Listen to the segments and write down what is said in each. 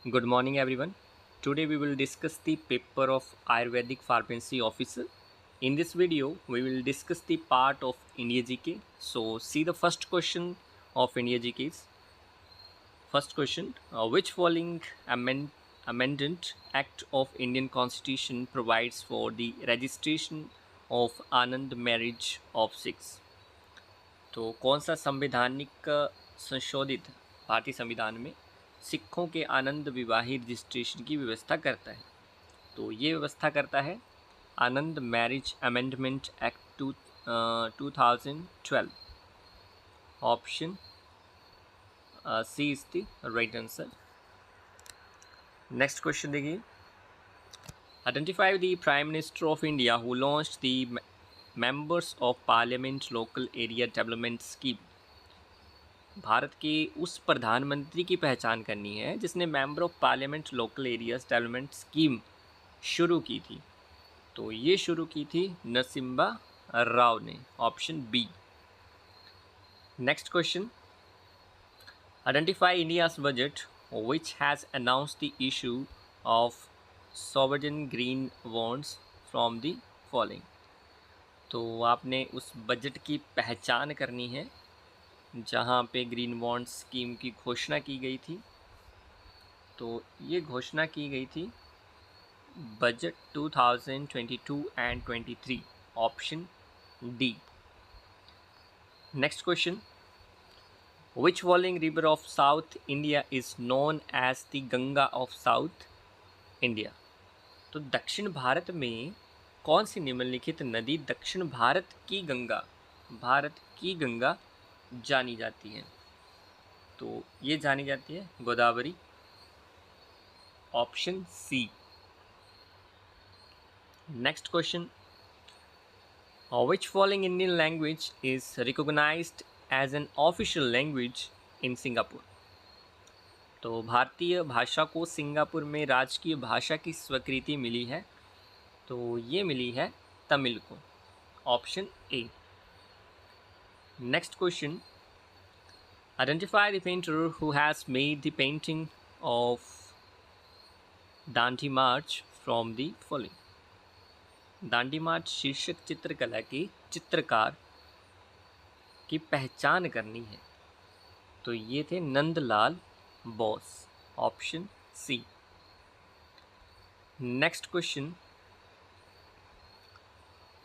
Good morning, everyone. Today we will discuss the paper of Ayurvedic Pharmacy Officer. In this video, we will discuss the part of India GK. So, see the first question of India GK is first question: which following amendment Act of Indian Constitution provides for the registration of Anand marriage of Sikhs? तो कौन सा संवैधानिक संशोधित भारतीय संविधान में सिखों के आनंद विवाही रजिस्ट्रेशन की व्यवस्था करता है? तो ये व्यवस्था करता है Anand marriage amendment act 2012. Option C is the right answer. Next question देखिए. Identify the prime minister of India who launched the members of parliament local area development scheme. Bharat के उस प्रधानमंत्री की पहचान करनी है जिसने member of parliament local areas development scheme शुरू की थी. तो ये शुरू की थी नरसिम्हा राव ने. Option B. Next question. Identify India's budget which has announced the issue of sovereign green bonds from the following. तो आपने उस बजट की पहचान करनी है जहाँ पे ग्रीन बॉन्ड स्कीम की घोषणा की गई थी. तो ये घोषणा की गई थी budget 2022 and 23. Option D. Next question. Which following river of South India is known as the Ganga of South India. तो दक्षिण भारत में कौन सी निम्नलिखित नदी दक्षिण भारत की गंगा जानी जाती है? तो ये जानी जाती है Godavari. Option C. Next question. Which following Indian language is recognised as an official language in Singapore. तो भारतीय भाषा को सिंगापुर में राजकीय भाषा की स्वीकृति मिली है. तो ये मिली है तमिल को. Option A. Next question. Identify the painter who has made the painting of Dandi march from the following. Dandi march शीर्षक चित्रकला के चित्रकार की पहचान करनी है. तो ये थे Nandlal Bose. Option C. Next question.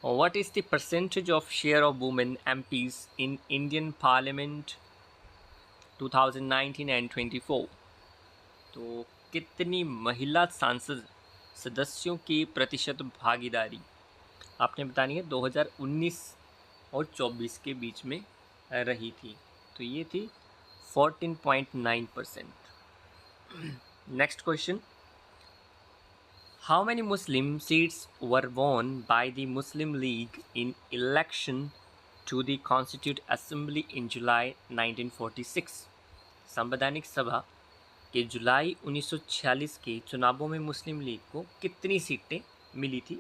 What is the percentage of share of women MPs in Indian parliament 2019 and 24. तो कितनी महिला सांसद सदस्यों की प्रतिशत भागीदारी आपने बतानी है 2019 और 24 के बीच में रही थी. तो ये थी 14.9%. Next question. How many Muslim seats were won by the Muslim League in election to the constitute assembly in July 1946. संवैधानिक सभा के जुलाई 1946 के चुनावों में मुस्लिम लीग को कितनी सीटें मिली थी,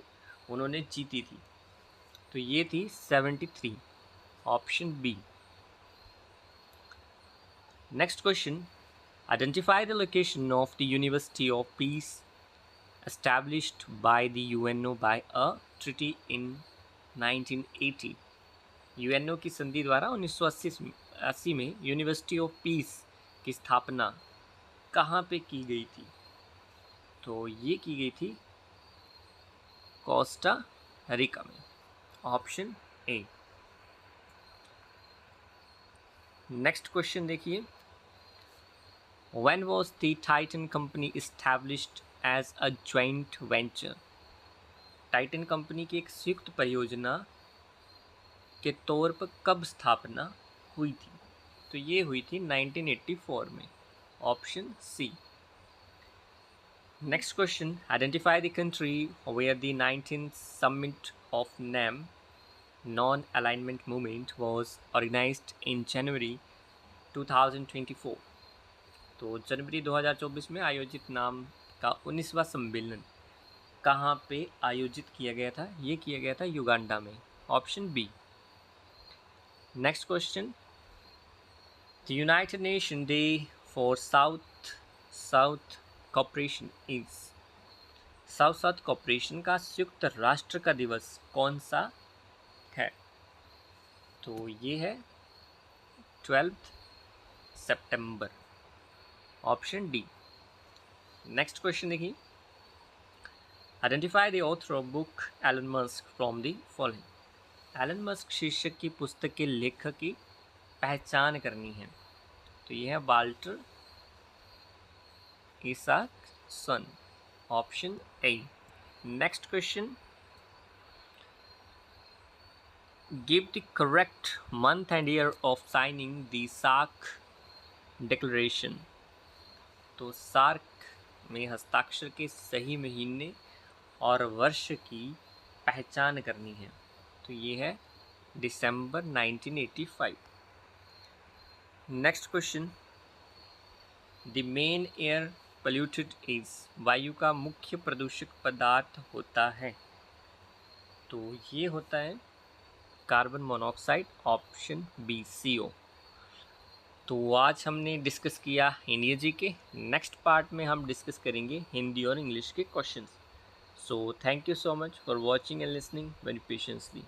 उन्होंने जीती थी? तो ये थी 73. Option B. Next question. Identify the location of the university of peace established by the UNO by a treaty in 1980. UNO की संधि द्वारा 1980 में यूनिवर्सिटी ऑफ पीस की स्थापना कहाँ पे की गई थी? तो ये की गई थी कोस्टा रिका में. Option A. नेक्स्ट क्वेश्चन देखिए. When was the Titan company established as a joint venture. Titan company की एक संयुक्त परियोजना के तौर पर कब स्थापना हुई थी? तो ये हुई थी 1984 में. Option C. Next question. Identify the country where the 19th summit of NAM non-alignment movement was organized in January 2024. तो जनवरी 2024 में आयोजित नाम का 19वां सम्मेलन कहाँ पे आयोजित किया गया था? ये किया गया था युगांडा में. Option B. Next question. The United Nation day for south corporation is. South south corporation का संयुक्त राष्ट्र का दिवस कौन सा है? तो ये है 12 सितंबर, ऑप्शन डी। नेक्स्ट क्वेश्चन देखिए, identify the author of book Elon Musk from the following. Elon Musk शीर्षक की पुस्तक के लेखक की पहचान करनी है। तो ये है Walter isaacson, option A. Next question, give the correct month and year of signing the SAARC declaration. तो सार्क में हस्ताक्षर के सही महीने और वर्ष की पहचान करनी है। तो ये है दिसंबर 1985। Next question, the main air polluted is. वायु का मुख्य प्रदूषक पदार्थ होता है। तो ये होता है carbon monoxide, option B CO। तो आज हमने डिस्कस किया इंडिया जी के। नेक्स्ट पार्ट में हम डिस्कस करेंगे हिंदी और इंग्लिश के questions. So thank you so much for watching and listening very patiently.